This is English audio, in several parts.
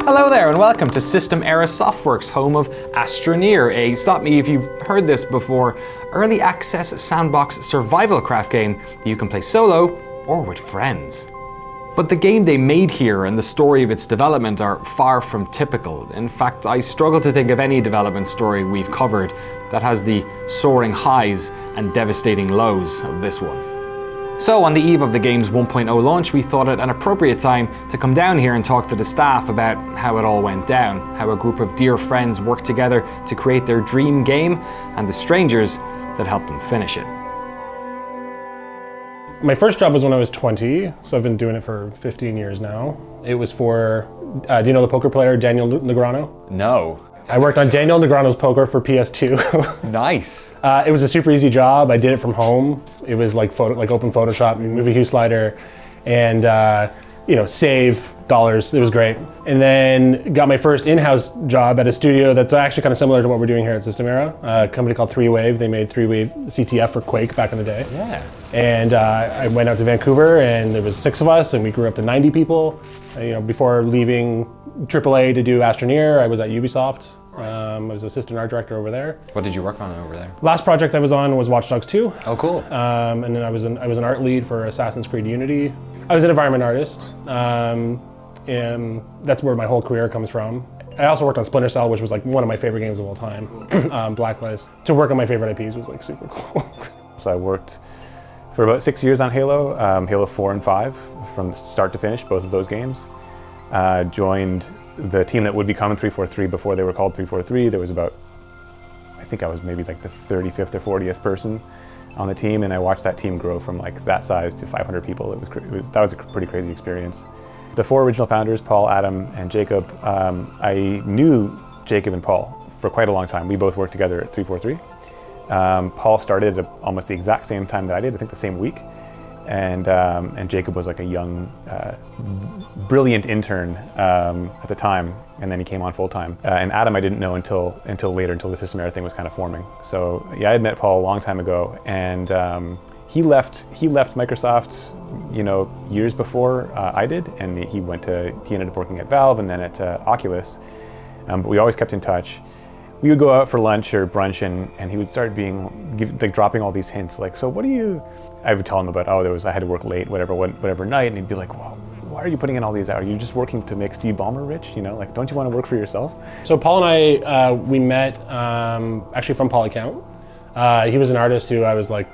Hello there and welcome to System Era Softworks, home of Astroneer, a, stop me if you've heard this before, early access sandbox survival craft game that you can play solo or with friends. But the game they made here and the story of its development are far from typical. In fact, I struggle to think of any development story we've covered that has the soaring highs and devastating lows of this one. So on the eve of the game's 1.0 launch, we thought it an appropriate time to come down here and talk to the staff about how it all went down, how a group of dear friends worked together to create their dream game, and the strangers that helped them finish it. My first job was when I was 20, so I've been doing it for 15 years now. It was for, do you know the poker player Daniel Negreanu? No. I worked on Daniel Negreanu's poker for PS2. Nice. It was a super easy job. I did it from home. It was like open Photoshop, movie hue slider, and save dollars. It was great. And then got my first in-house job at a studio that's actually kind of similar to what we're doing here at System Era, a company called 3Wave. They made 3Wave CTF for Quake back in the day. Yeah. And I went out to Vancouver, and there was 6 of us, and we grew up to 90 people. Before leaving AAA to do Astroneer, I was at Ubisoft. I was assistant art director over there. What did you work on over there? Last project I was on was Watch Dogs 2. Oh, cool. And then I was an art lead for Assassin's Creed Unity. I was an environment artist. And that's where my whole career comes from. I also worked on Splinter Cell, which was like one of my favorite games of all time. Blacklist. To work on my favorite IPs was like super cool. So I worked for about 6 years on Halo, Halo 4 and 5, from start to finish, both of those games. Joined the team that would become 343 before they were called 343. There was about, I think I was maybe like the 35th or 40th person on the team, and I watched that team grow from like that size to 500 people. That was a pretty crazy experience. The 4 original founders, Paul, Adam, and Jacob, I knew Jacob and Paul for quite a long time. We both worked together at 343. Paul started at almost the exact same time that I did, I think the same week. And Jacob was like a young, brilliant intern at the time, and then he came on full time. And Adam I didn't know until later, until the System Era thing was kind of forming. So yeah, I had met Paul a long time ago, and he left Microsoft, years before I did, and he ended up working at Valve and then at Oculus. But we always kept in touch. We would go out for lunch or brunch, and he would start dropping all these hints, like, so what do you? I would tell him about, I had to work late, whatever night, and he'd be like, well, why are you putting in all these hours? Are you just working to make Steve Ballmer rich? Like, don't you want to work for yourself? So Paul and I, we met actually from Polycount. He was an artist who I was like,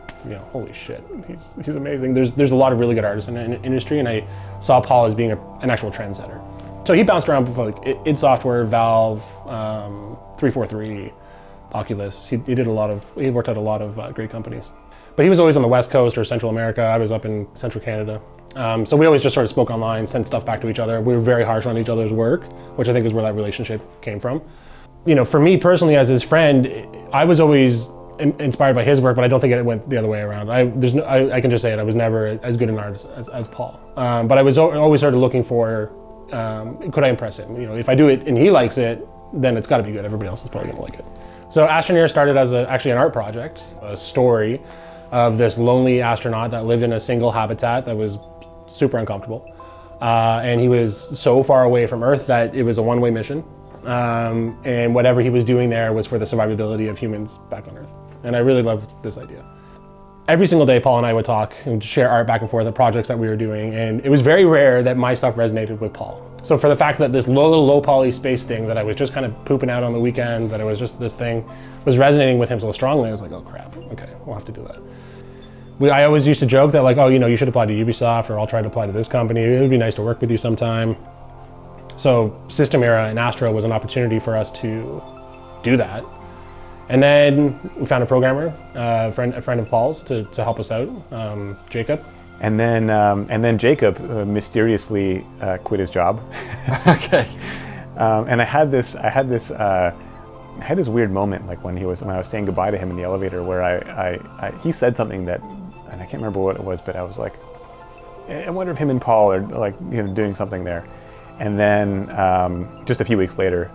holy shit, he's amazing. There's a lot of really good artists in the industry, and I saw Paul as being an actual trendsetter. So he bounced around before, like id Software, Valve, 343, Oculus. He worked at a lot of great companies. But he was always on the West Coast or Central America. I was up in Central Canada. So we always just sort of spoke online, sent stuff back to each other. We were very harsh on each other's work, which I think is where that relationship came from. For me personally, as his friend, I was always inspired by his work, but I don't think it went the other way around. I can just say it, I was never as good an artist as Paul. But I was always sort of looking for, could I impress him? If I do it and he likes it, then it's got to be good. Everybody else is probably going to like it. So Astroneer started as actually an art project, a story of this lonely astronaut that lived in a single habitat that was super uncomfortable. And he was so far away from Earth that it was a one-way mission. And whatever he was doing there was for the survivability of humans back on Earth. And I really loved this idea. Every single day, Paul and I would talk and share art back and forth, the projects that we were doing, and it was very rare that my stuff resonated with Paul. So for the fact that this low poly space thing that I was just kind of pooping out on the weekend, that it was just this thing, was resonating with him so strongly, I was like, oh crap, okay, we'll have to do that. I always used to joke that like, oh, you should apply to Ubisoft, or I'll try to apply to this company. It would be nice to work with you sometime. So System Era and Astro was an opportunity for us to do that. And then we found a programmer, a friend of Paul's, to help us out, Jacob. And then Jacob mysteriously quit his job. Okay. And I had this weird moment, like when I was saying goodbye to him in the elevator, where he said something that, and I can't remember what it was, but I was like, I wonder if him and Paul are like doing something there. And then just a few weeks later,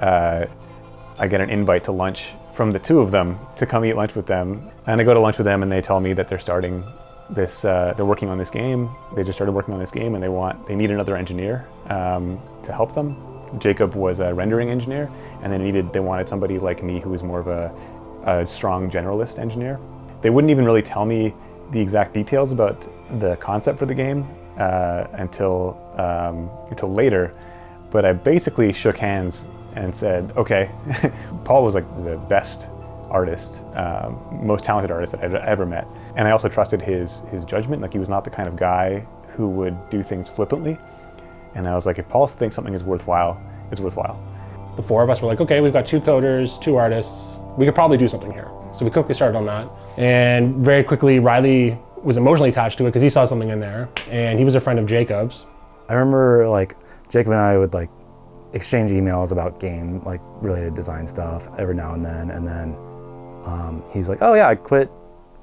I get an invite to lunch from the two of them to come eat lunch with them. And I go to lunch with them, and they tell me that they're starting this, they're working on this game. They just started working on this game, and they need another engineer to help them. Jacob was a rendering engineer, and they wanted somebody like me who was more of a strong generalist engineer. They wouldn't even really tell me the exact details about the concept for the game until later, but I basically shook hands and said, okay. Paul was like the best artist, most talented artist that I'd ever met, and I also trusted his judgment. Like, he was not the kind of guy who would do things flippantly, and I was like, if Paul thinks something is worthwhile, it's worthwhile. The four of us were like, okay, we've got 2 coders, 2 artists, we could probably do something here. So we quickly started on that, and very quickly Riley was emotionally attached to it because he saw something in there, and he was a friend of Jacob's. I remember like Jacob and I would like exchange emails about game like related design stuff every now and then he's like, oh yeah, I quit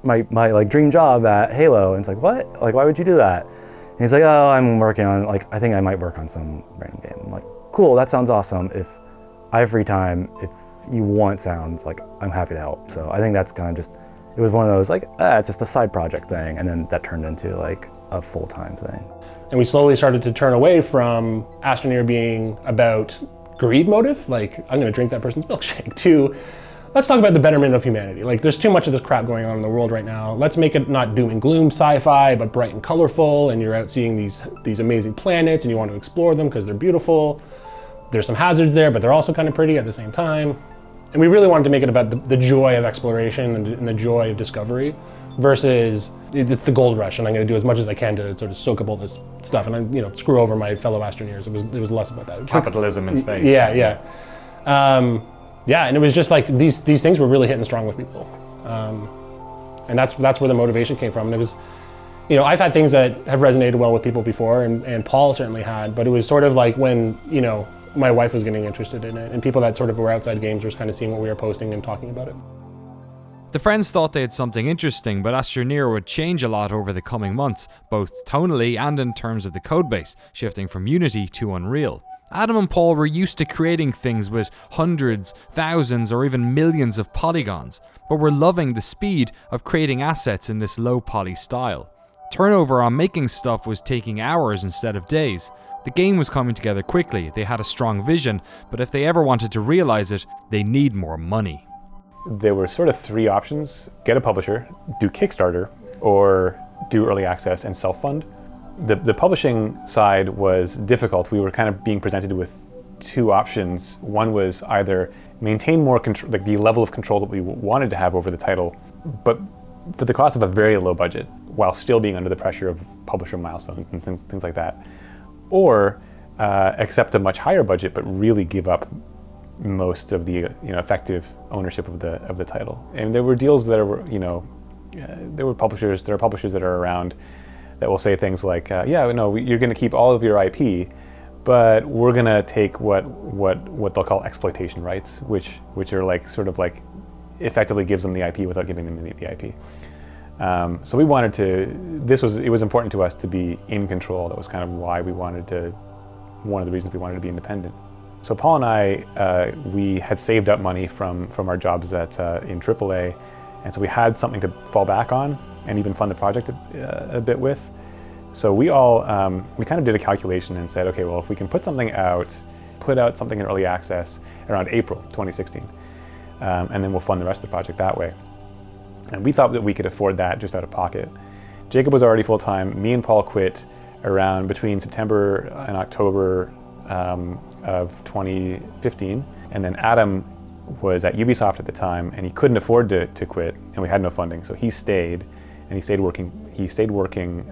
my like dream job at Halo, and it's like, what? Like, why would you do that? And he's like, oh, I'm working on, like, I think I might work on some random game. I'm like, cool, that sounds awesome. If I have free time, if you want sounds, like, I'm happy to help. So I think that's kind of just, it was one of those like, it's just a side project thing, and then that turned into like a full-time thing. And we slowly started to turn away from Astroneer being about greed motive, like, I'm gonna drink that person's milkshake, to let's talk about the betterment of humanity. Like, there's too much of this crap going on in the world right now. Let's make it not doom and gloom sci-fi, but bright and colorful, and you're out seeing these amazing planets, and you want to explore them because they're beautiful. There's some hazards there, but they're also kind of pretty at the same time. And we really wanted to make it about the joy of exploration and the joy of discovery versus it's the gold rush, and I'm going to do as much as I can to sort of soak up all this stuff and screw over my fellow Astroneers. It was less about that. Capitalism in space. Yeah. And it was just like these things were really hitting strong with people, and that's where the motivation came from. And it was, I've had things that have resonated well with people before, and Paul certainly had, but it was sort of like when my wife was getting interested in it, and people that sort of were outside games were kind of seeing what we were posting and talking about it. The friends thought they had something interesting, but Astroneer would change a lot over the coming months, both tonally and in terms of the codebase, shifting from Unity to Unreal. Adam and Paul were used to creating things with hundreds, thousands, or even millions of polygons, but were loving the speed of creating assets in this low poly style. Turnover on making stuff was taking hours instead of days. The game was coming together quickly, they had a strong vision, but if they ever wanted to realize it, they need more money. There were sort of 3 options: get a publisher, do Kickstarter, or do early access and self-fund. The publishing side was difficult. We were kind of being presented with 2 options. One was either maintain more control, like the level of control that we wanted to have over the title, but for the cost of a very low budget, while still being under the pressure of publisher milestones and things like that, or accept a much higher budget but really give up most of the effective ownership of the title. And there were deals that were there are publishers that are around that will say things like, you're going to keep all of your IP, but we're going to take what they'll call exploitation rights, which are like sort of like effectively gives them the IP without giving them the IP. So we wanted to. It was important to us to be in control. That was kind of why one of the reasons we wanted to be independent. So Paul and I, we had saved up money from our jobs in AAA, and so we had something to fall back on and even fund the project a bit with. So we kind of did a calculation and said, okay, well, if we can put out something in early access around April 2016, and then we'll fund the rest of the project that way. And we thought that we could afford that just out of pocket. Jacob was already full-time. Me and Paul quit around between September and October of 2015, and then Adam was at Ubisoft at the time, and he couldn't afford to quit, and we had no funding, so he stayed, and he stayed working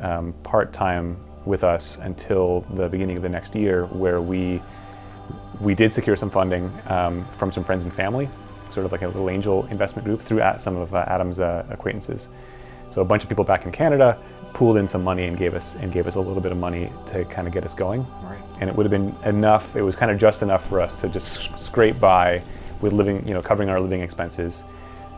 part-time with us until the beginning of the next year, where we did secure some funding from some friends and family, sort of like a little angel investment group through some of Adam's acquaintances. So a bunch of people back in Canada pooled in some money and gave us a little bit of money to kind of get us going. Right. And it would have been enough. It was kind of just enough for us to just scrape by with covering our living expenses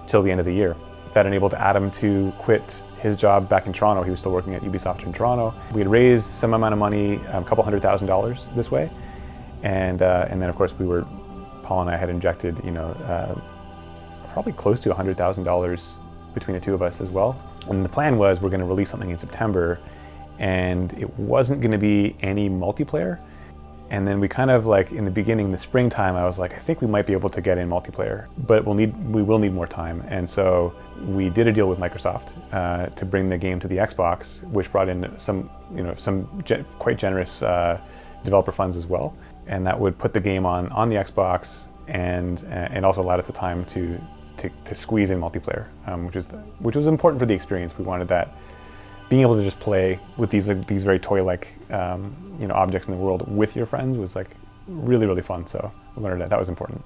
till the end of the year. That enabled Adam to quit his job back in Toronto. He was still working at Ubisoft in Toronto. We had raised some amount of money, a couple $100,000 this way, and then of course Paul and I had injected, probably close to $100,000 between the two of us as well. And the plan was we're going to release something in September, and it wasn't going to be any multiplayer. And then we kind of like, in the beginning, the springtime, I was like, I think we might be able to get in multiplayer, but we will need more time. And so we did a deal with Microsoft to bring the game to the Xbox, which brought in some quite generous developer funds as well. And that would put the game on the Xbox and also allowed us the time to squeeze in multiplayer, which was important for the experience. We wanted that, being able to just play with these very toy-like objects in the world with your friends was like really, really fun. So we learned that was important.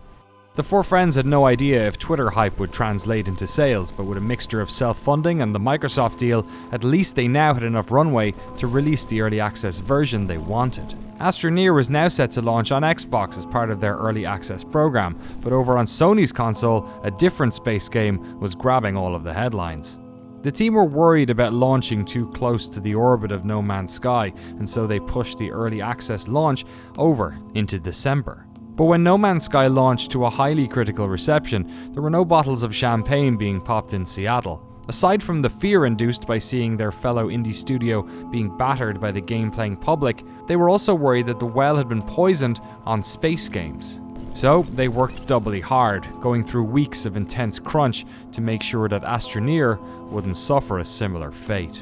The four friends had no idea if Twitter hype would translate into sales, but with a mixture of self-funding and the Microsoft deal, at least they now had enough runway to release the early access version they wanted. Astroneer was now set to launch on Xbox as part of their early access program, but over on Sony's console, a different space game was grabbing all of the headlines. The team were worried about launching too close to the orbit of No Man's Sky, and so they pushed the early access launch over into December. But when No Man's Sky launched to a highly critical reception, there were no bottles of champagne being popped in Seattle. Aside from the fear induced by seeing their fellow indie studio being battered by the game-playing public, they were also worried that the well had been poisoned on space games. So they worked doubly hard, going through weeks of intense crunch to make sure that Astroneer wouldn't suffer a similar fate.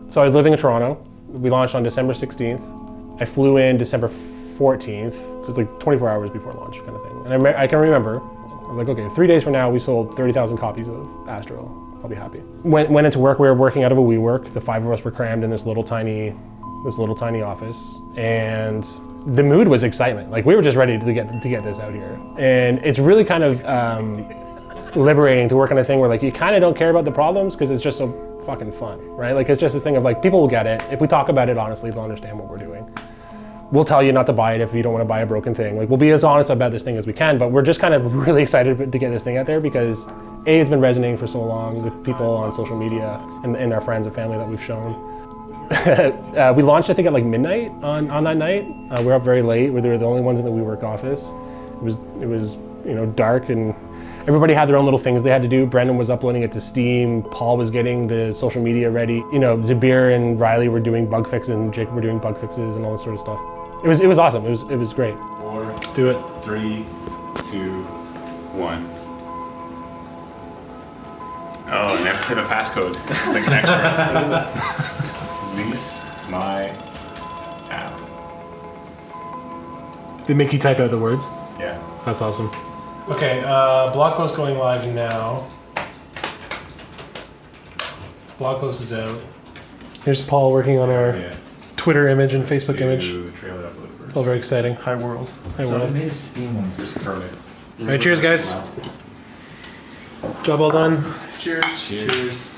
So I was living in Toronto. We launched on December 16th. I flew in December 14th. It was like 24 hours before launch kind of thing. And I can remember, I was like, okay, 3 days from now we sold 30,000 copies of Astro. I'll be happy. Went into work. We were working out of a WeWork. The 5 of us were crammed in this little tiny office, and the mood was excitement. Like, we were just ready to get this out here. And it's really kind of liberating to work on a thing where like you kind of don't care about the problems because it's just so fucking fun, right? Like, it's just this thing of like, people will get it. If we talk about it honestly, they'll understand what we're doing. We'll tell you not to buy it if you don't want to buy a broken thing. Like, we'll be as honest about this thing as we can, but we're just kind of really excited to get this thing out there because A, it's been resonating for so long with people on social media and our friends and family that we've shown. We launched, I think, at like midnight on that night. We were up very late. We were the only ones in the WeWork office. It was dark, and everybody had their own little things they had to do. Brendan was uploading it to Steam. Paul was getting the social media ready. Zabir and Riley were doing bug fixes, and Jacob were doing bug fixes and all this sort of stuff. It was awesome. It was great. 4, Let's do it. 3, 2, 1. Oh, and I have to type a passcode. It's like an extra. Release my app. They make you type out the words? Yeah. That's awesome. Okay, blog post going live now. Blog post is out. Here's Paul working on our Twitter image and Facebook image. Trailer upload first. It's all very exciting. Hi world. Hi, So I world. made a Steam one. Just throw it. All right, cheers, guys. Job well done. Cheers. Cheers.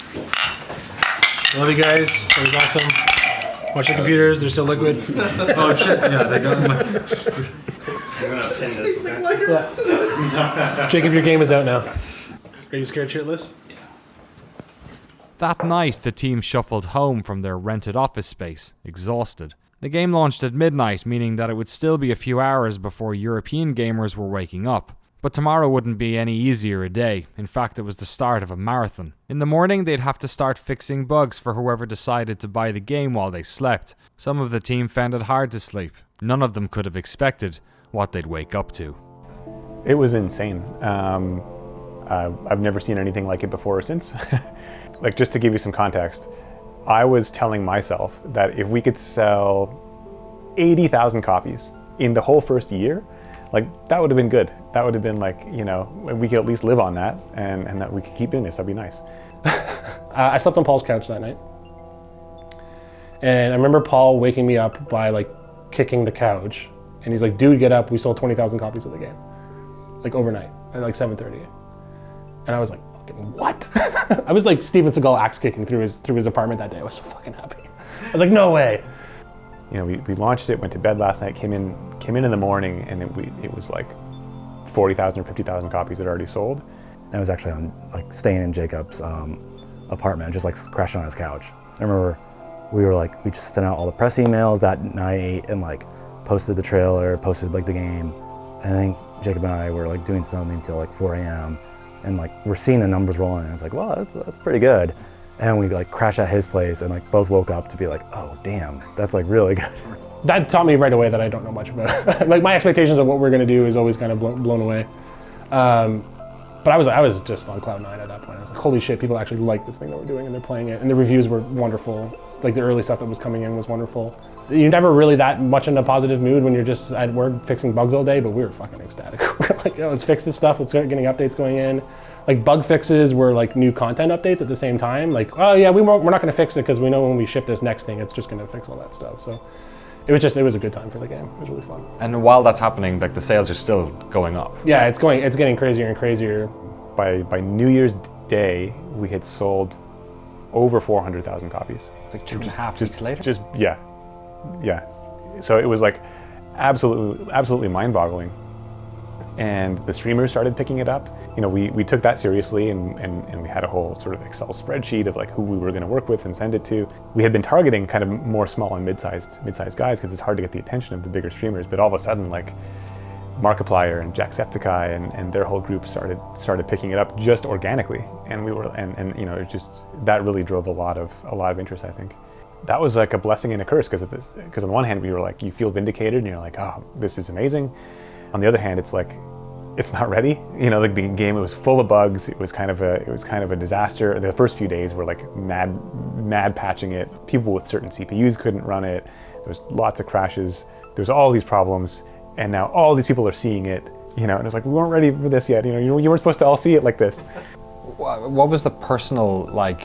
Love you guys. That was awesome. Watch the computers. They're still liquid. Oh shit! Yeah, they got my. I'm gonna send this. Yeah. Jacob, your game is out now. Are you scared shitless? That night, the team shuffled home from their rented office space, exhausted. The game launched at midnight, meaning that it would still be a few hours before European gamers were waking up. But tomorrow wouldn't be any easier a day. In fact, it was the start of a marathon. In the morning, they'd have to start fixing bugs for whoever decided to buy the game while they slept. Some of the team found it hard to sleep. None of them could have expected what they'd wake up to. It was insane. I've never seen anything like it before or since. Like, just to give you some context, I was telling myself that if we could sell 80,000 copies in the whole first year, like, that would have been good. That would have been like, we could at least live on that, and that we could keep doing this. That'd be nice. I slept on Paul's couch that night. And I remember Paul waking me up by like kicking the couch. And he's like, dude, get up. We sold 20,000 copies of the game. Like overnight at like 7:30. And I was like, fucking what? I was like Steven Seagal axe kicking through his apartment that day. I was so fucking happy. I was like, no way. We launched it, went to bed last night, came in the morning, and it was like 40,000 or 50,000 copies had already sold. I was actually staying in Jacob's apartment, just like crashing on his couch. I remember we just sent out all the press emails that night and like posted the trailer, posted like the game. And I think Jacob and I were like doing something until like 4 a.m. and like we're seeing the numbers rolling, and it's like, wow, that's pretty good. And we like crashed at his place and like both woke up to be like, oh damn, that's like really good. that taught me right away that I don't know much about. Like my expectations of what we're gonna do is always kind of blown away. But I was just on cloud 9 at that point. I was like, holy shit, people actually like this thing that we're doing and they're playing it. And the reviews were wonderful. Like the early stuff that was coming in was wonderful. You're never really that much in a positive mood when you're just at work fixing bugs all day, but we were fucking ecstatic. We were like, let's fix this stuff. Let's start getting updates going in. Like bug fixes were like new content updates at the same time. Like, oh yeah, we're not gonna fix it because we know when we ship this next thing, it's just gonna fix all that stuff. So it was a good time for the game. It was really fun. And while that's happening, like the sales are still going up. Yeah, it's getting crazier and crazier. By New Year's Day, we had sold over 400,000 copies. It's like 2.5 weeks later? Yeah. So it was like absolutely mind-boggling. And the streamers started picking it up. You know, we took that seriously and we had a whole sort of Excel spreadsheet of like who we were going to work with and send it to. We had been targeting kind of more small and mid-sized guys because it's hard to get the attention of the bigger streamers. But all of a sudden, like Markiplier and Jacksepticeye and their whole group started picking it up just organically, and we were and you know, it just that really drove a lot of interest, I think. That was like a blessing and a curse because on the one hand we were like, you feel vindicated and you're like, oh, this is amazing. On the other hand, it's like, it's not ready. You know, like the game, it was full of bugs. It was kind of a disaster. The first few days were like mad patching it. People with certain CPUs couldn't run it. There was lots of crashes. There was all these problems. And now all these people are seeing it, you know, and it's like, we weren't ready for this yet. You know, you weren't supposed to all see it like this. What was the personal, like,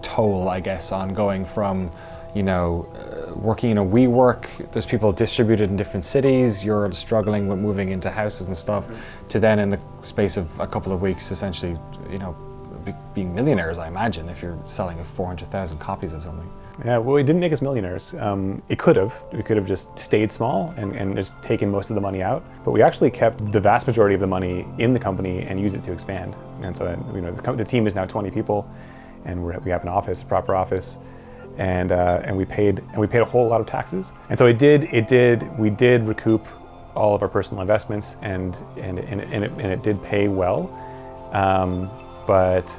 toll, I guess, on going from, you know, working in a WeWork, there's people distributed in different cities, you're struggling with moving into houses and stuff, to then in the space of a couple of weeks, essentially, you know, being millionaires, I imagine, if you're selling 400,000 copies of something. Yeah, well, it didn't make us millionaires. It could have. We could have just stayed small and just taken most of the money out. But we actually kept the vast majority of the money in the company and used it to expand. And so, you know, the team is now 20 people, and we have an office, a proper office, and we paid a whole lot of taxes. And so we did recoup all of our personal investments, and it did pay well. But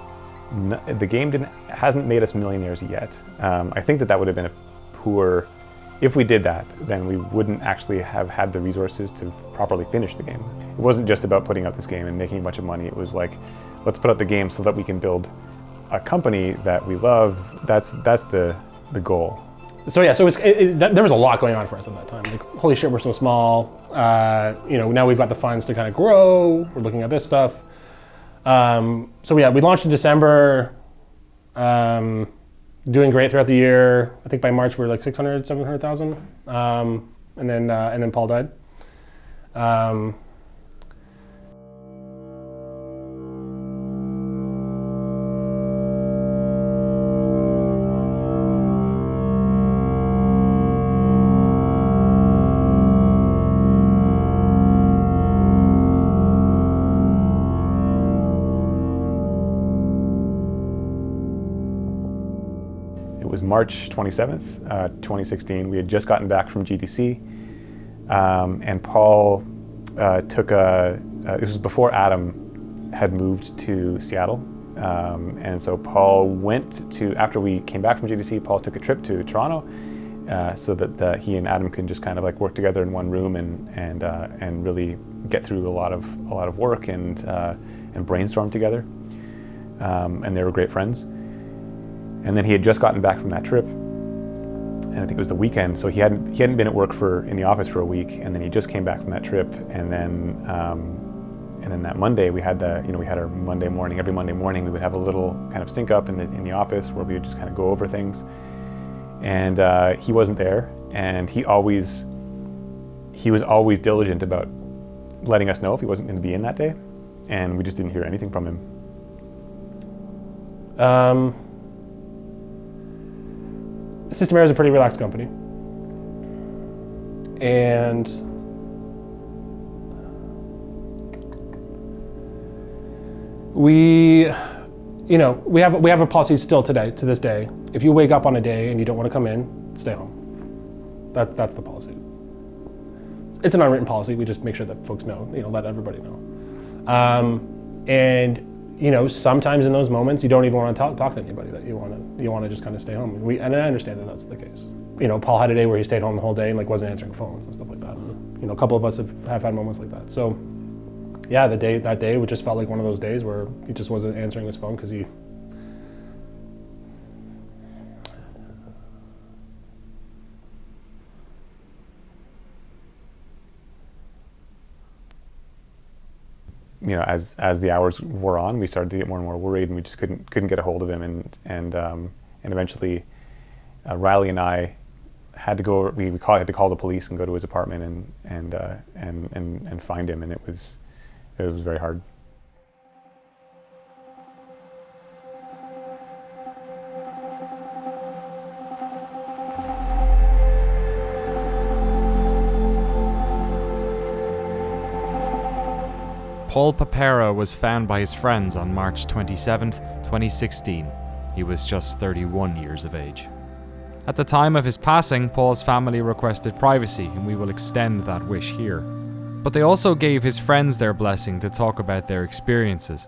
the game hasn't made us millionaires yet. I think that would have been a poor, if we did that, then we wouldn't actually have had the resources to properly finish the game. It wasn't just about putting out this game and making a bunch of money. It was like, let's put out the game so that we can build a company that we love. That's the goal. So yeah, so there was a lot going on for us at that time. Like, holy shit, we're so small. You know, now we've got the funds to kind of grow. We're looking at this stuff. So yeah, we launched in December, doing great throughout the year. I think by March we were like 600, 700,000. And then Paul died. March 27th, 2016. We had just gotten back from GDC, and Paul this was before Adam had moved to Seattle, and so Paul after we came back from GDC, Paul took a trip to Toronto, so that he and Adam could just kind of like work together in one room and really get through a lot of work and brainstorm together, and they were great friends. And then he had just gotten back from that trip, and I think it was the weekend, so he hadn't been at work in the office for a week, and then he just came back from that trip, and then that Monday we had our Monday morning. Every Monday morning we would have a little kind of sync up in the office where we would just kind of go over things, and he wasn't there, and he was always diligent about letting us know if he wasn't going to be in that day, and we just didn't hear anything from him. Systemair is a pretty relaxed company, and we have a policy still to this day. If you wake up on a day and you don't want to come in, stay home. That's the policy. It's an unwritten policy. We just make sure that folks know, let everybody know. And you know, sometimes in those moments you don't even want to talk to anybody. That you want to just kind of stay home. And I understand that that's the case. You know, Paul had a day where he stayed home the whole day and like wasn't answering phones and stuff like that. And, you know, a couple of us have had moments like that. So yeah, that day just felt like one of those days where he just wasn't answering his phone because he. You know, as the hours wore on, we started to get more and more worried, and we just couldn't get a hold of him, and eventually, Riley and I had to go. We had to call the police and go to his apartment and find him, and it was very hard. Paul Papera was found by his friends on March 27th, 2016. He was just 31 years of age. At the time of his passing, Paul's family requested privacy, and we will extend that wish here. But they also gave his friends their blessing to talk about their experiences.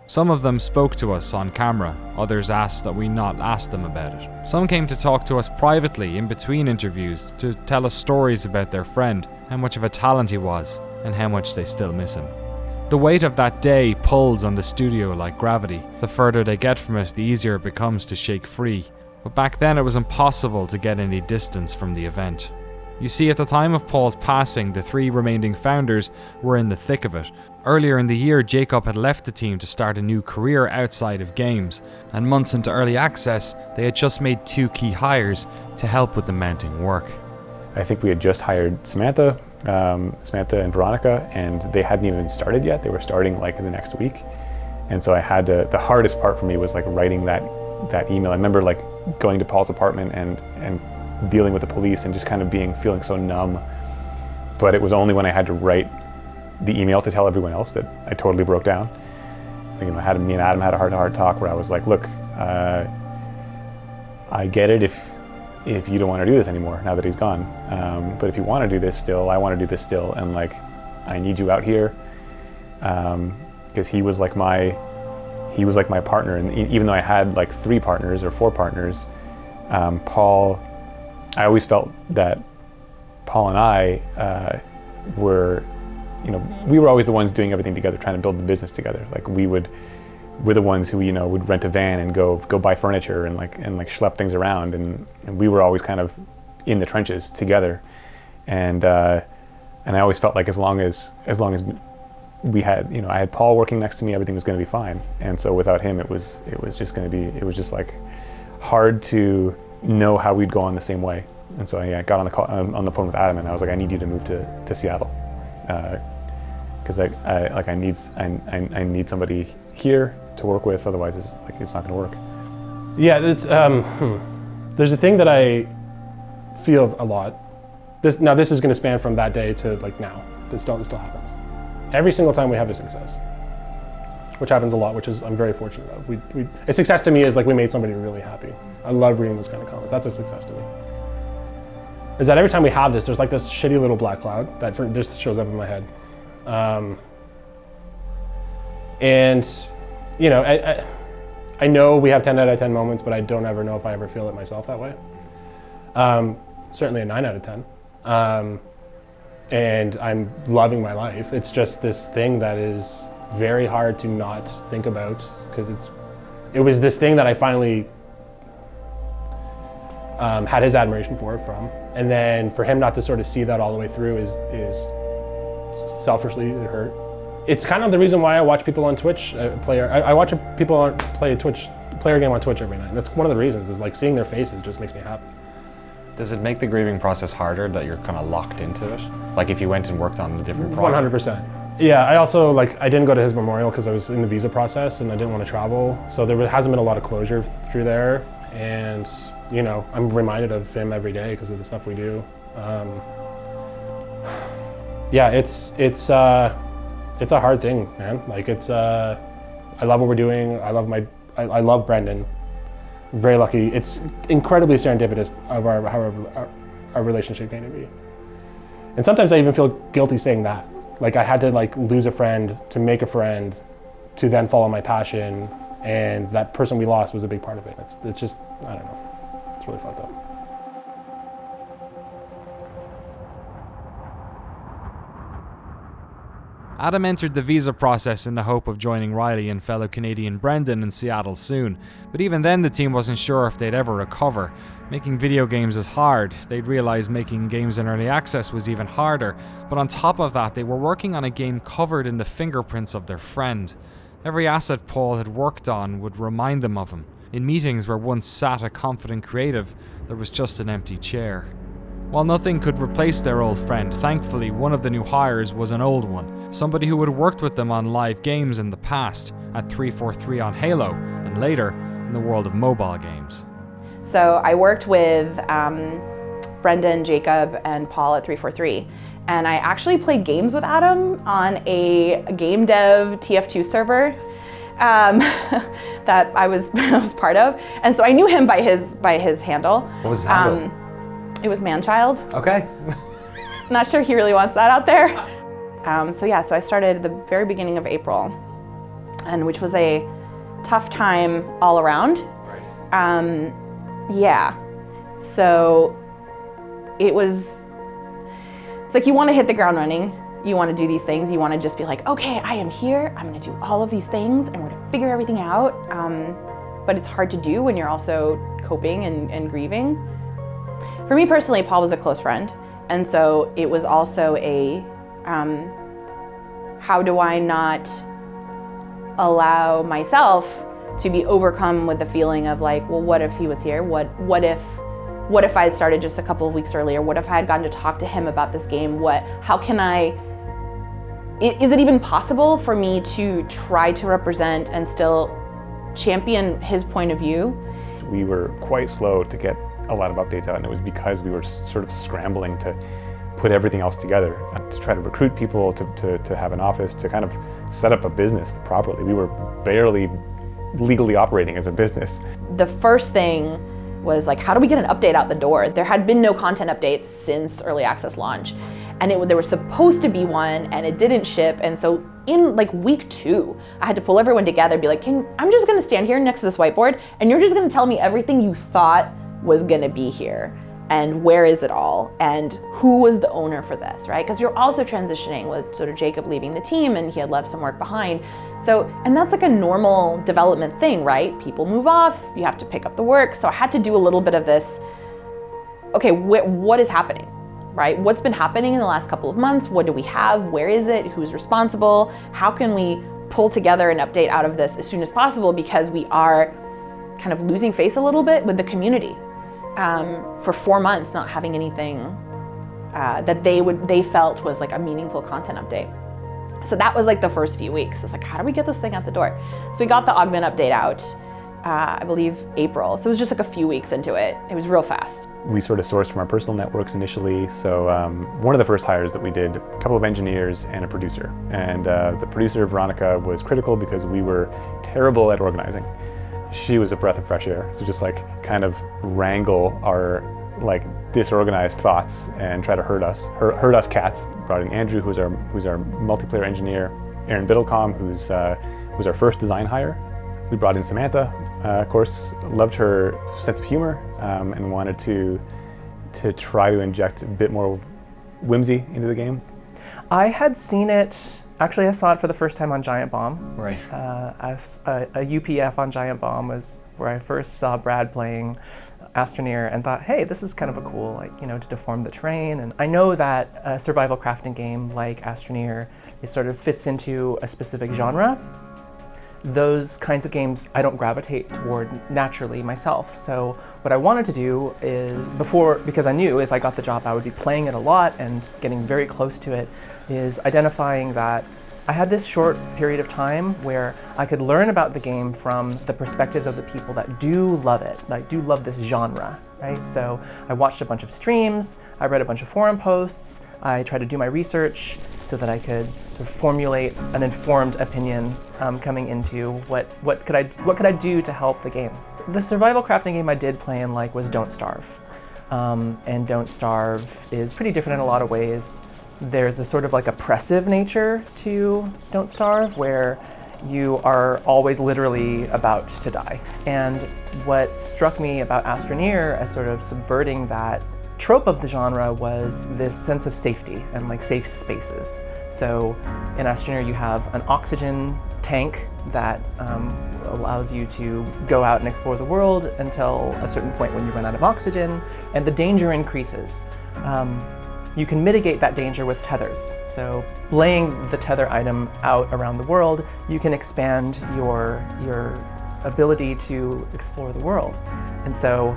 Some of them spoke to us on camera, others asked that we not ask them about it. Some came to talk to us privately in between interviews to tell us stories about their friend, how much of a talent he was, and how much they still miss him. The weight of that day pulls on the studio like gravity. The further they get from it, the easier it becomes to shake free. But back then it was impossible to get any distance from the event. You see, at the time of Paul's passing, the 3 remaining founders were in the thick of it. Earlier in the year, Jacob had left the team to start a new career outside of games, and months into early access, they had just made 2 key hires to help with the mounting work. I think we had just hired Samantha and Veronica, and they hadn't even started yet. They were starting like the next week. And so I had to, the hardest part for me was like writing that email. I remember like going to Paul's apartment and dealing with the police and just kind of feeling so numb. But it was only when I had to write the email to tell everyone else that I totally broke down. Me and Adam had a hard talk where I was like, look, I get it if you don't want to do this anymore now that he's gone. But if you want to do this still, I want to do this still, and like, I need you out here, because he was like my partner, and even though I had like 3 partners or 4 partners, Paul, I always felt that Paul and I were, you know, we were always the ones doing everything together, trying to build the business together. Like we're the ones who, you know, would rent a van and go buy furniture and schlep things around, and we were always kind of in the trenches together, and I always felt like as long as we had, you know, I had Paul working next to me, everything was going to be fine. And so without him, it was just like hard to know how we'd go on the same way. And so I got on the phone with Adam, and I was like, I need you to move to Seattle, because I need somebody here to work with, otherwise it's not going to work. Yeah, there's a thing that I feel a lot. This is going to span from that day to like now. This still happens. Every single time we have a success, which happens a lot, which is I'm very fortunate of. A success to me is like we made somebody really happy. I love reading those kind of comments. That's a success to me. Is that every time we have this, there's like this shitty little black cloud that just shows up in my head. And you know, I know we have 10 out of 10 moments, but I don't ever know if I ever feel it myself that way. Certainly a 9 out of 10. And I'm loving my life. It's just this thing that is very hard to not think about, because it was this thing that I finally had his admiration from. And then for him not to sort of see that all the way through is selfishly it hurt. It's kind of the reason why I watch people on Twitch I watch people play a game on Twitch every night. And that's one of the reasons, is like seeing their faces just makes me happy. Does it make the grieving process harder that you're kind of locked into it? Like if you went and worked on a different project? 100%. Yeah, I also, I didn't go to his memorial because I was in the visa process and I didn't want to travel. So there hasn't been a lot of closure through there. And, you know, I'm reminded of him every day because of the stuff we do. Yeah, it's a hard thing, man. Like I love what we're doing. I love Brendan. Very lucky. It's incredibly serendipitous of our relationship came to be. And sometimes I even feel guilty saying that. Like I had to lose a friend to make a friend to then follow my passion, and that person we lost was a big part of it. It's just, I don't know, it's really fucked up. Adam entered the visa process in the hope of joining Riley and fellow Canadian Brendan in Seattle soon, but even then the team wasn't sure if they'd ever recover. Making video games is hard. They'd realised making games in early access was even harder, but on top of that they were working on a game covered in the fingerprints of their friend. Every asset Paul had worked on would remind them of him. In meetings where once sat a confident creative, there was just an empty chair. While nothing could replace their old friend, thankfully one of the new hires was an old one, somebody who had worked with them on live games in the past, at 343 on Halo, and later in the world of mobile games. So I worked with Brendan, Jacob, and Paul at 343, and I actually played games with Adam on a game dev TF2 server that I was part of, and so I knew him by his handle. What was his handle? It was Manchild. Okay. Not sure he really wants that out there. So I started at the very beginning of April, and which was a tough time all around. Right. So it's like you want to hit the ground running. You want to do these things. You want to just be like, okay, I am here. I'm going to do all of these things, and we're going to figure everything out. But it's hard to do when you're also coping and grieving. For me personally, Paul was a close friend, and so it was also a, how do I not allow myself to be overcome with the feeling of like, well, what if he was here? What if I had started just a couple of weeks earlier? What if I had gotten to talk to him about this game? Is it even possible for me to try to represent and still champion his point of view? We were quite slow to get a lot of updates out, and it was because we were sort of scrambling to put everything else together, to try to recruit people, to have an office, to kind of set up a business properly. We were barely legally operating as a business. The first thing was like, how do we get an update out the door? There had been no content updates since early access launch, and there was supposed to be one, and it didn't ship, and so in like week 2, I had to pull everyone together and be like, I'm just gonna stand here next to this whiteboard, and you're just gonna tell me everything you thought was gonna be here, and where is it all, and who was the owner for this, right? Because you're also transitioning with sort of Jacob leaving the team, and he had left some work behind. So, and that's like a normal development thing, right? People move off, you have to pick up the work. So I had to do a little bit of this, okay, what is happening, right? What's been happening in the last couple of months? What do we have? Where is it? Who's responsible? How can we pull together an update out of this as soon as possible? Because we are kind of losing face a little bit with the community. For 4 months, not having anything that they felt was like a meaningful content update. So that was like the first few weeks. It's like, how do we get this thing out the door? So we got the Augment update out, I believe April. So it was just like a few weeks into it. It was real fast. We sort of sourced from our personal networks initially. So one of the first hires that we did, a couple of engineers and a producer. And the producer, Veronica, was critical because we were terrible at organizing. She was a breath of fresh air to just like kind of wrangle our like disorganized thoughts and try to herd us cats. Brought in Andrew, who's our multiplayer engineer, Aaron Biddlecom, who's our first design hire. We brought in Samantha, of course, loved her sense of humor and wanted to try to inject a bit more whimsy into the game. I had seen it. Actually, I saw it for the first time on Giant Bomb. Right. A UPF on Giant Bomb was where I first saw Brad playing Astroneer and thought, hey, this is kind of a cool, like, to deform the terrain. And I know that a survival crafting game like Astroneer, it sort of fits into a specific genre. Those kinds of games I don't gravitate toward naturally myself. So what I wanted to do is, because I knew if I got the job I would be playing it a lot and getting very close to it, is identifying that I had this short period of time where I could learn about the game from the perspectives of the people that do love it, like do love this genre, right? So I watched a bunch of streams, I read a bunch of forum posts, I tried to do my research so that I could sort of formulate an informed opinion coming into what could I do to help the game. The survival crafting game I did play and like was Don't Starve. And Don't Starve is pretty different in a lot of ways. There's a sort of like oppressive nature to Don't Starve where you are always literally about to die. And what struck me about Astroneer as sort of subverting that trope of the genre was this sense of safety and like safe spaces. So in Astroneer you have an oxygen tank that allows you to go out and explore the world until a certain point when you run out of oxygen, and the danger increases. You can mitigate that danger with tethers. So laying the tether item out around the world, you can expand your ability to explore the world. And so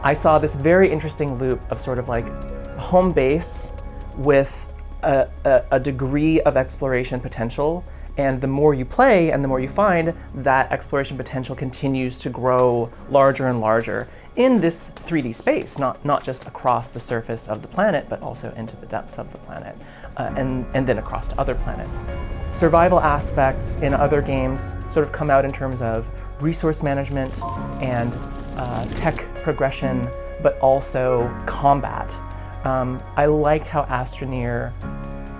I saw this very interesting loop of sort of like home base with a degree of exploration potential, and the more you play and the more you find, that exploration potential continues to grow larger and larger in this 3D space, not just across the surface of the planet, but also into the depths of the planet, and then across to other planets. Survival aspects in other games sort of come out in terms of resource management and tech progression, but also combat. I liked how Astroneer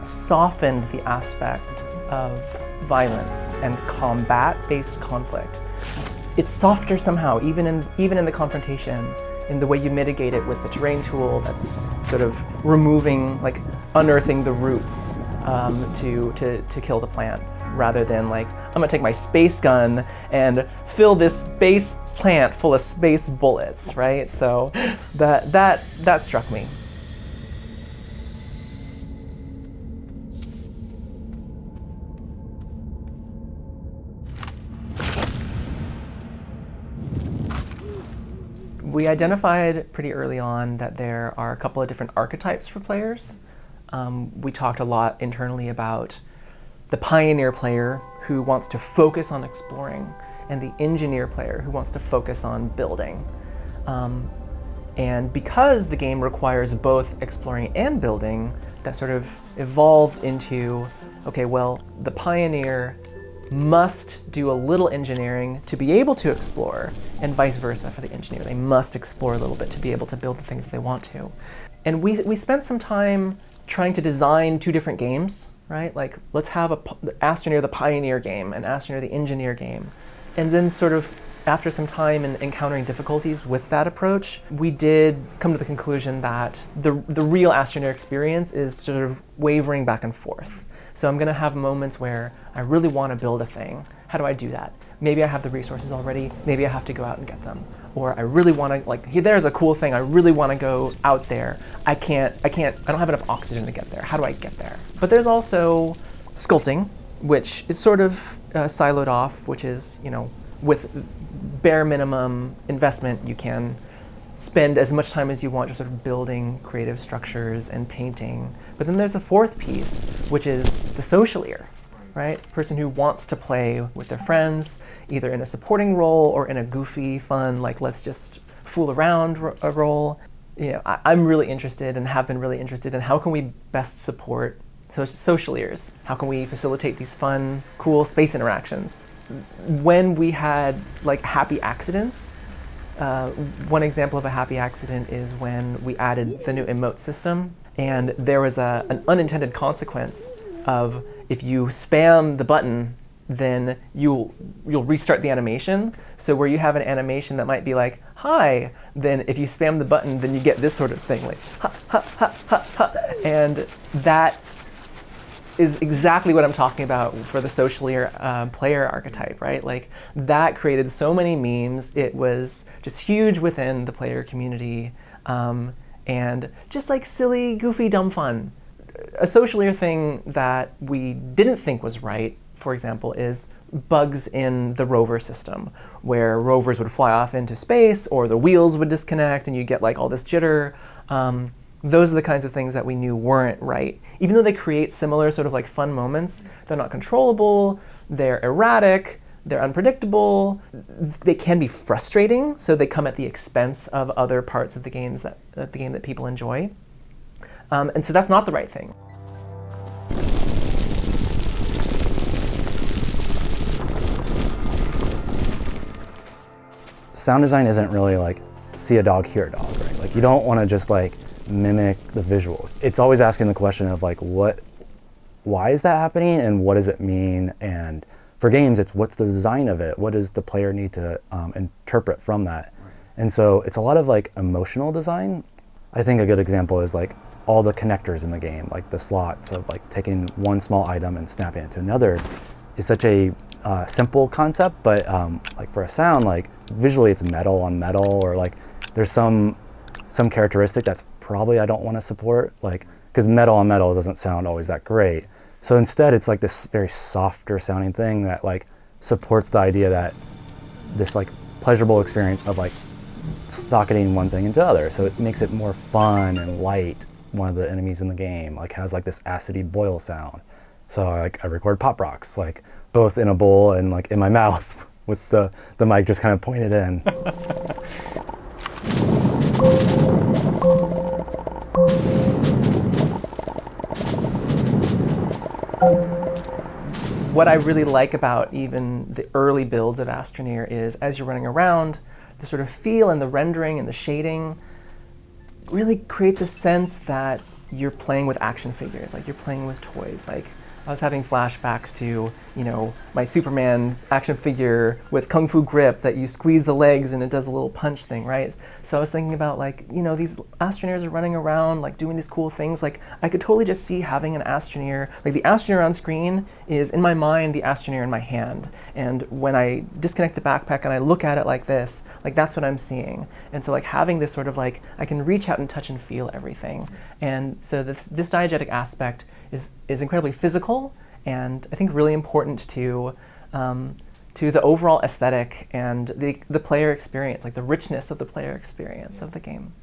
softened the aspect of violence and combat-based conflict. It's softer somehow, even in the confrontation, in the way you mitigate it with the terrain tool that's sort of removing, like unearthing the roots to kill the plant, rather than like, I'm gonna take my space gun and fill this space plant full of space bullets, right? So that struck me. We identified pretty early on that there are a couple of different archetypes for players. We talked a lot internally about the pioneer player who wants to focus on exploring, and the engineer player who wants to focus on building. And because the game requires both exploring and building, that sort of evolved into, okay, well, the pioneer must do a little engineering to be able to explore, and vice versa for the engineer. They must explore a little bit to be able to build the things that they want to. And we spent some time trying to design two different games, right? Like, let's have Astroneer the pioneer game and Astroneer the engineer game. And then sort of after some time and encountering difficulties with that approach, we did come to the conclusion that the real Astroneer experience is sort of wavering back and forth. So I'm gonna have moments where I really wanna build a thing. How do I do that? Maybe I have the resources already, maybe I have to go out and get them. Or I really wanna, like, there's a cool thing, I really wanna go out there. I don't have enough oxygen to get there. How do I get there? But there's also sculpting, which is sort of siloed off, which is, with bare minimum investment, you can spend as much time as you want just sort of building creative structures and painting. But then there's a fourth piece, which is the social ear, right? Person who wants to play with their friends, either in a supporting role or in a goofy, fun, like let's just fool around a role. I'm really interested and have been really interested in how can we best support social ears? How can we facilitate these fun, cool space interactions? When we had like happy accidents, one example of a happy accident is when we added the new emote system, and there was an unintended consequence of if you spam the button, then you'll restart the animation. So where you have an animation that might be like, hi, then if you spam the button, then you get this sort of thing, like, ha, ha, ha, ha, ha. And that is exactly what I'm talking about for the social player archetype, right? Like, that created so many memes. It was just huge within the player community, and just like silly, goofy, dumb fun. A social thing that we didn't think was right, for example, is bugs in the rover system, where rovers would fly off into space or the wheels would disconnect and you get like all this jitter. Those are the kinds of things that we knew weren't right. Even though they create similar sort of like fun moments, they're not controllable, they're erratic, they're unpredictable, they can be frustrating, so they come at the expense of other parts of the game that people enjoy. And so that's not the right thing. Sound design isn't really like see a dog, hear a dog, right? Like, you don't want to just like mimic the visual. It's always asking the question of like, why is that happening and what does it mean? And for games, it's what's the design of it? What does the player need to interpret from that? And so it's a lot of like emotional design. I think a good example is like all the connectors in the game, like the slots of like taking one small item and snapping it to another is such a simple concept, but like for a sound, like visually it's metal on metal, or like there's some characteristic that's probably I don't want to support, like because metal on metal doesn't sound always that great. So instead it's like this very softer sounding thing that like supports the idea that this like pleasurable experience of like socketing one thing into the other. So it makes it more fun and light. One of the enemies in the game like has like this acidy boil sound. So like I record pop rocks, like both in a bowl and like in my mouth with the mic just kind of pointed in. What I really like about even the early builds of Astroneer is as you're running around, the sort of feel and the rendering and the shading really creates a sense that you're playing with action figures, like you're playing with toys. Like I was having flashbacks to, you know, my Superman action figure with Kung Fu grip that you squeeze the legs and it does a little punch thing, right? So I was thinking about like, you know, these Astroneers are running around like doing these cool things. Like I could totally just see having an Astroneer, like the Astroneer on screen is in my mind the Astroneer in my hand. And when I disconnect the backpack and I look at it like this, like that's what I'm seeing. And so like having this sort of like, I can reach out and touch and feel everything. And so this diegetic aspect is incredibly physical and I think really important to the overall aesthetic and the player experience, like the richness of the player experience of the game.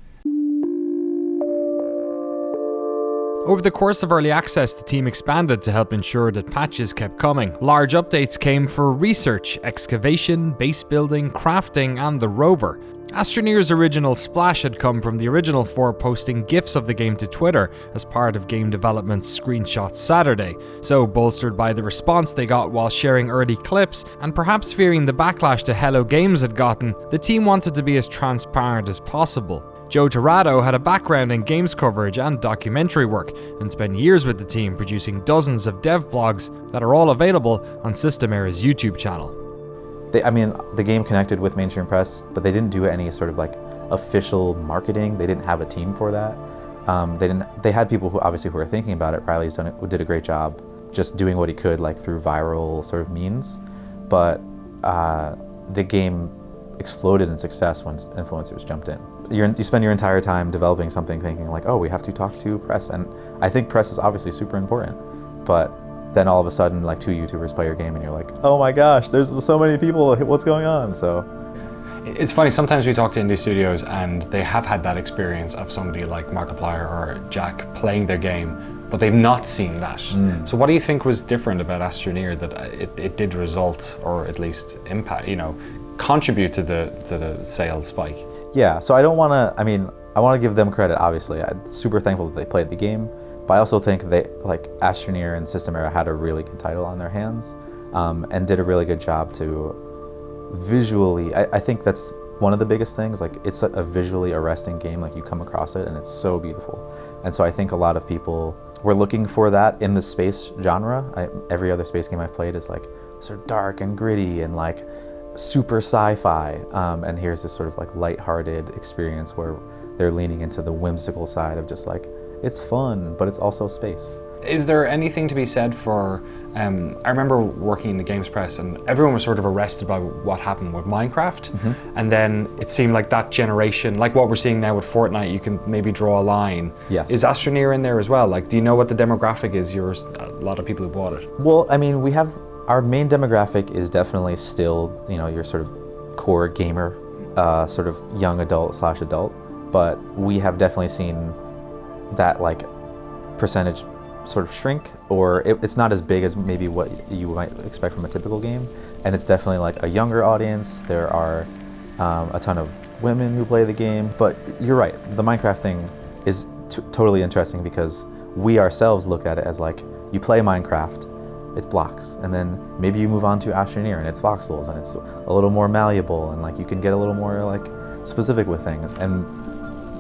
Over the course of early access, the team expanded to help ensure that patches kept coming. Large updates came for research, excavation, base building, crafting, and the rover. Astroneer's original splash had come from the original 4 posting GIFs of the game to Twitter as part of game development's Screenshot Saturday. So, bolstered by the response they got while sharing early clips, and perhaps fearing the backlash to Hello Games had gotten, the team wanted to be as transparent as possible. Joe Torrado had a background in games coverage and documentary work, and spent years with the team producing dozens of dev blogs that are all available on System Era's YouTube channel. The game connected with mainstream press, but they didn't do any sort of like official marketing. They didn't have a team for that. They had people who were thinking about it. Riley's did a great job just doing what he could like through viral sort of means, but the game exploded in success once influencers jumped in. You spend your entire time developing something thinking like, oh, we have to talk to press, and I think press is obviously super important, but then all of a sudden like 2 YouTubers play your game and you're like, oh my gosh, there's so many people, what's going on? So it's funny, sometimes we talk to indie studios and they have had that experience of somebody like Markiplier or Jack playing their game, but they've not seen that. So what do you think was different about Astroneer that it did result, or at least impact, contribute to the sales spike? Yeah, so I want to give them credit, obviously. I'm super thankful that they played the game, but I also think Astroneer and System Era had a really good title on their hands, and did a really good job to visually, I think that's one of the biggest things, like it's a visually arresting game, like you come across it and it's so beautiful. And so I think a lot of people were looking for that in the space genre. Every other space game I've played is like sort of dark and gritty and like super sci-fi, and here's this sort of like lighthearted experience where they're leaning into the whimsical side of just like, it's fun, but it's also space. Is there anything to be said for, I remember working in the games press and everyone was sort of arrested by what happened with Minecraft, and then it seemed like that generation, like what we're seeing now with Fortnite, you can maybe draw a line. Yes. Is Astroneer in there as well? Like, do you know what the demographic is? A lot of people who bought it. Well, we have, our main demographic is definitely still, your sort of core gamer, sort of young adult/adult, but we have definitely seen that like percentage sort of shrink, or it's not as big as maybe what you might expect from a typical game, and it's definitely like a younger audience. There are a ton of women who play the game, but you're right, the Minecraft thing is totally interesting because we ourselves look at it as like, you play Minecraft, it's blocks, and then maybe you move on to Astroneer and it's voxels and it's a little more malleable and like you can get a little more like specific with things. And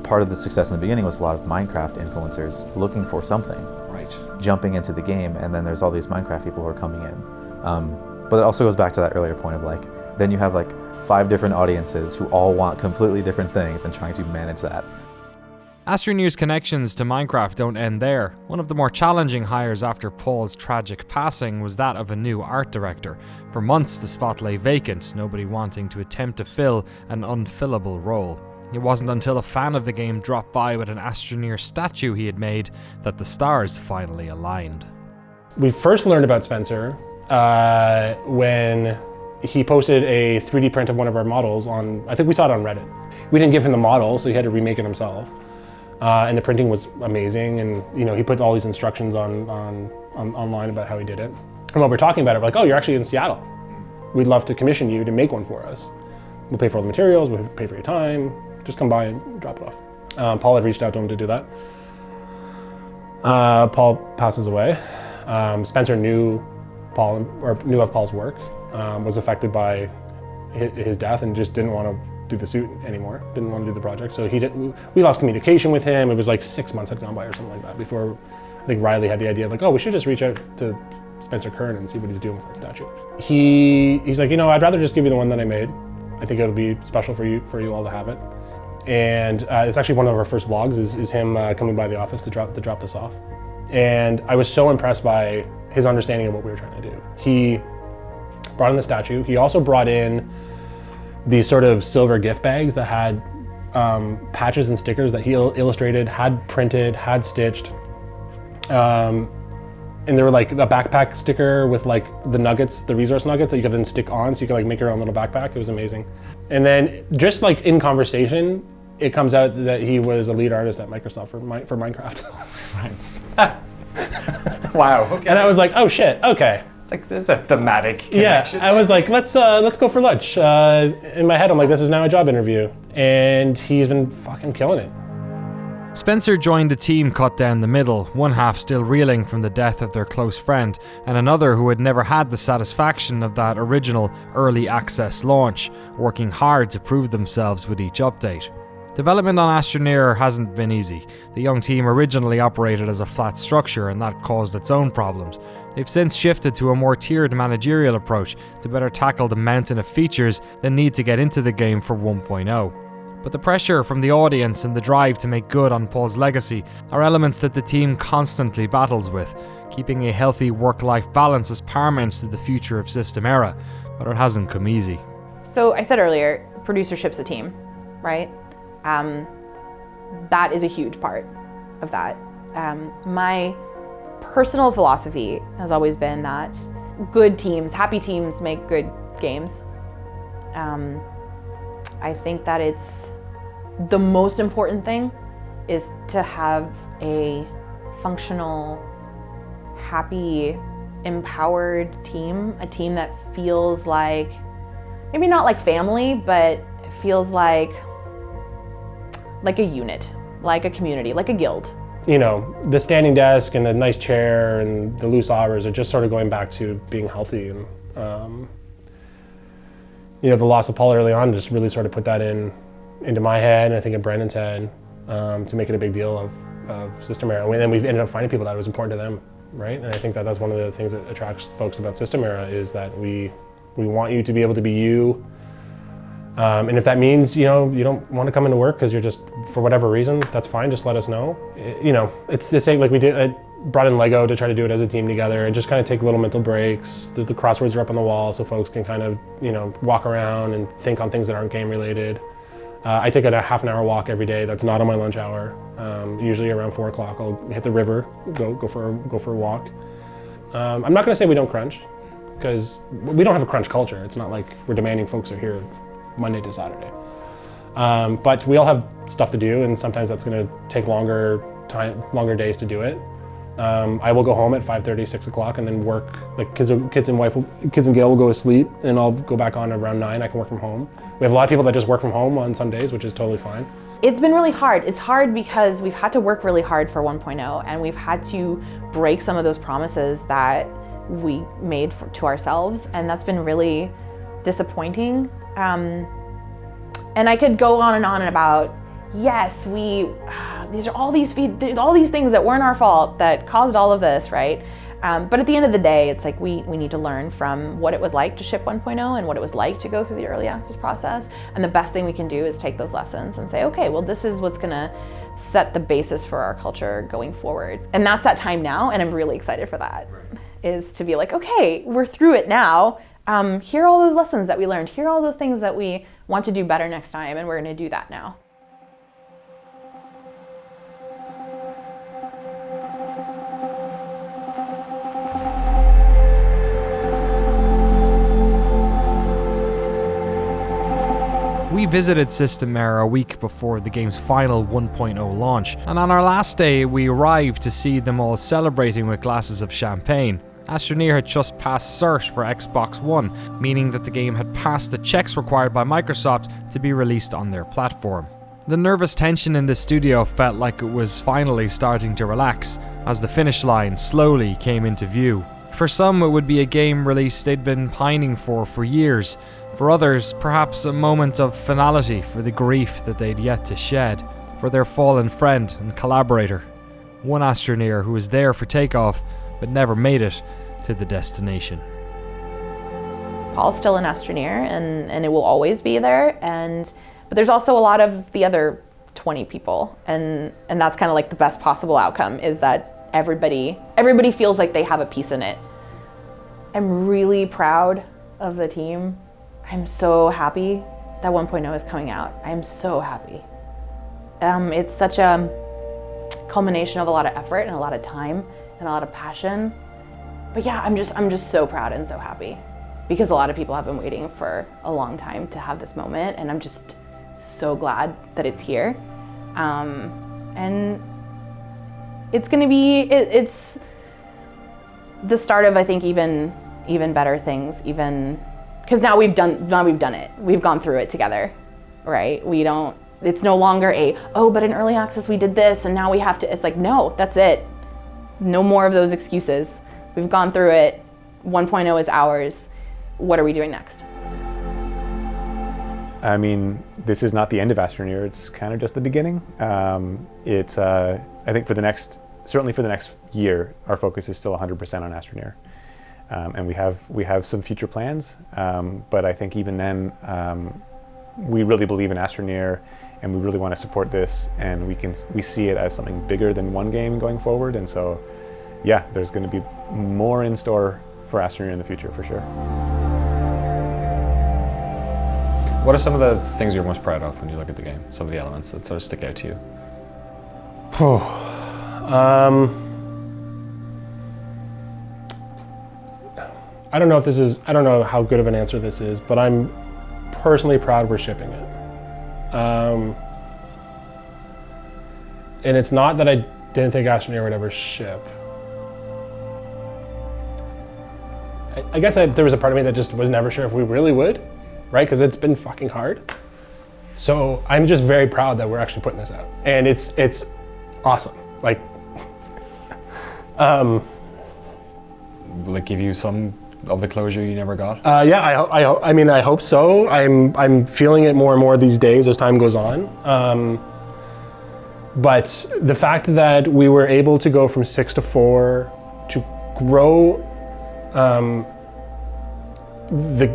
part of the success in the beginning was a lot of Minecraft influencers looking for something, jumping into the game, and then there's all these Minecraft people who are coming in. But it also goes back to that earlier point of like, then you have like 5 different audiences who all want completely different things and trying to manage that. Astroneer's connections to Minecraft don't end there. One of the more challenging hires after Paul's tragic passing was that of a new art director. For months the spot lay vacant, nobody wanting to attempt to fill an unfillable role. It wasn't until a fan of the game dropped by with an Astroneer statue he had made that the stars finally aligned. We first learned about Spencer when he posted a 3D print of one of our models on, I think we saw it on Reddit. We didn't give him the model, so he had to remake it himself. And the printing was amazing, and he put all these instructions online about how he did it. And while we're talking about it, we're like, oh, you're actually in Seattle. We'd love to commission you to make one for us. We'll pay for all the materials, we'll pay for your time, just come by and drop it off. Paul had reached out to him to do that. Paul passes away. Spencer knew of Paul's work, was affected by his death, and just didn't want to do the suit anymore, didn't want to do the project. So we lost communication with him. It was like 6 months had gone by or something like that before I think Riley had the idea of like, oh, we should just reach out to Spencer Kern and see what he's doing with that statue. He's like, I'd rather just give you the one that I made. I think it'll be special for you all to have it. And it's actually one of our first vlogs is him coming by the office to drop this off. And I was so impressed by his understanding of what we were trying to do. He brought in the statue. He also brought in these sort of silver gift bags that had patches and stickers that he illustrated, had printed, had stitched. And they were like a backpack sticker with like the nuggets, the resource nuggets that you could then stick on, so you could like make your own little backpack. It was amazing. And then just like in conversation, it comes out that he was a lead artist at Microsoft for Minecraft. Wow. Okay. And I was like, oh shit, okay. It's like there's a thematic connection. Yeah, I was like, let's go for lunch. In my head, I'm like, this is now a job interview. And he's been fucking killing it. Spencer joined a team cut down the middle, one half still reeling from the death of their close friend, and another who had never had the satisfaction of that original early access launch, working hard to prove themselves with each update. Development on Astroneer hasn't been easy. The young team originally operated as a flat structure, and that caused its own problems. They've since shifted to a more tiered managerial approach to better tackle the mountain of features that need to get into the game for 1.0. But the pressure from the audience and the drive to make good on Paul's legacy are elements that the team constantly battles with. Keeping a healthy work-life balance is paramount to the future of System Era, but it hasn't come easy. So I said earlier, producership's a team, right? That is a huge part of that. My personal philosophy has always been that good teams, happy teams make good games. I think that it's the most important thing is to have a functional, happy, empowered team, a team that feels like, maybe not like family, but feels like a unit, like a community, like a guild. The standing desk and the nice chair and the loose hours are just sort of going back to being healthy. And the loss of Paul early on just really sort of put that into my head, and I think in Brandon's head, to make it a big deal of System Era. And then we've ended up finding people that it was important to them, right? And I think that that's one of the things that attracts folks about System Era is that we want you to be able to be you. And if that means, you don't want to come into work because you're just, for whatever reason, that's fine, just let us know. It's the same, like we did, I brought in Lego to try to do it as a team together and just kind of take little mental breaks. The crosswords are up on the wall so folks can kind of, walk around and think on things that aren't game related. I take a half an hour walk every day that's not on my lunch hour. Usually around 4 o'clock, I'll hit the river, go for a walk. I'm not gonna say we don't crunch, because we don't have a crunch culture. It's not like we're demanding folks are here Monday to Saturday. But we all have stuff to do, and sometimes that's going to take longer days to do it. I will go home at 5:30, 6 o'clock, and then work. Like kids and Gail will go to sleep, and I'll go back on around 9. I can work from home. We have a lot of people that just work from home on some days, which is totally fine. It's been really hard. It's hard because we've had to work really hard for 1.0, and we've had to break some of those promises that we made to ourselves, and that's been really disappointing. And I could go on and about, yes, these are all these things that weren't our fault that caused all of this, right? But at the end of the day, it's like we need to learn from what it was like to ship 1.0 and what it was like to go through the early access process. And the best thing we can do is take those lessons and say, okay, well, this is what's gonna set the basis for our culture going forward. And that's that time now, and I'm really excited for that, is to be like, okay, we're through it now. Here are all those lessons that we learned. Here are all those things that we want to do better next time, and we're gonna do that now. We visited System Era a week before the game's final 1.0 launch, and on our last day we arrived to see them all celebrating with glasses of champagne. Astroneer had just passed cert for Xbox One, meaning that the game had passed the checks required by Microsoft to be released on their platform. The nervous tension in the studio felt like it was finally starting to relax, as the finish line slowly came into view. For some, it would be a game release they'd been pining for years. For others, perhaps a moment of finality for the grief that they'd yet to shed, for their fallen friend and collaborator. One Astroneer who was there for takeoff, but never made it to the destination. Paul's still an Astroneer, and it will always be there. But there's also a lot of the other 20 people, and that's kind of like the best possible outcome, is that everybody feels like they have a piece in it. I'm really proud of the team. I'm so happy that 1.0 is coming out. I'm so happy. It's such a culmination of a lot of effort and a lot of time and a lot of passion. But yeah, I'm just so proud and so happy, because a lot of people have been waiting for a long time to have this moment, and I'm just so glad that it's here. And it's gonna be, it's the start of, I think, even better things, because now we've done it. We've gone through it together, right? It's no longer but in early access we did this and now we have to, it's like, no, that's it. No more of those excuses. We've gone through it. 1.0 is ours. What are we doing next? I mean, this is not the end of Astroneer. It's kind of just the beginning. I think certainly for the next year, our focus is still 100% on Astroneer. And we have some future plans, but I think even then, we really believe in Astroneer, and we really want to support this, and we see it as something bigger than one game going forward. And so, yeah, there's going to be more in store for Astroneer in the future for sure. What are some of the things you're most proud of when you look at the game? Some of the elements that sort of stick out to you? I don't know how good of an answer this is, but I'm personally proud we're shipping it. And it's not that I didn't think Astroneer would ever ship. I guess there was a part of me that just was never sure if we really would, right? Because it's been fucking hard. So I'm just very proud that we're actually putting this out. And it's awesome. Like, will it give you some of the closure you never got? Yeah, I hope so. I'm feeling it more and more these days as time goes on. But the fact that we were able to go from 6 to 4 to grow the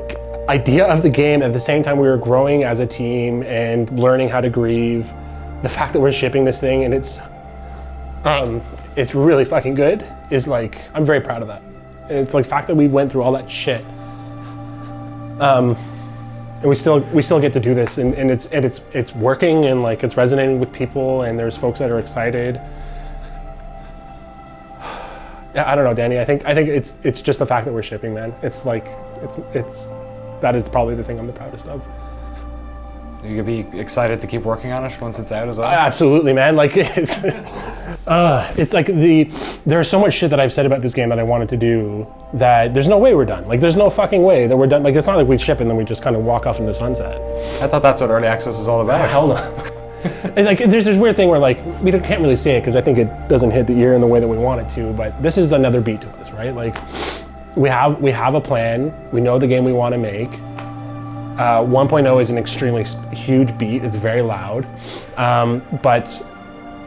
idea of the game at the same time we were growing as a team and learning how to grieve, the fact that we're shipping this thing and it's really fucking good is like, I'm very proud of that. It's like the fact that we went through all that shit, and we still get to do this, and it's working, and like it's resonating with people, and there's folks that are excited. Yeah, I don't know, Danny. I think it's just the fact that we're shipping, man. It's like that is probably the thing I'm the proudest of. You could be excited to keep working on it once it's out as well? Absolutely, man. Like it's like there's so much shit that I've said about this game that I wanted to do that there's no way we're done. Like there's no fucking way that we're done. Like it's not like we ship and then we just kind of walk off into the sunset. I thought that's what early access is all about. Hell no. And like there's this weird thing where like we can't really say it because I think it doesn't hit the ear in the way that we want it to, but this is another beat to us, right? Like we have a plan. We know the game we want to make. 1.0 is an extremely huge beat. It's very loud, but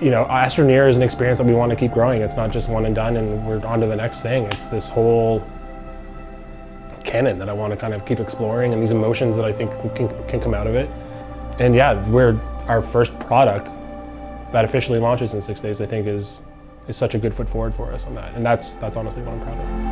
you know, Astroneer is an experience that we want to keep growing. It's not just one and done and we're on to the next thing. It's this whole canon that I want to kind of keep exploring, and these emotions that I think can come out of it. And yeah, our first product that officially launches in 6 days, I think is such a good foot forward for us on that. And that's honestly what I'm proud of.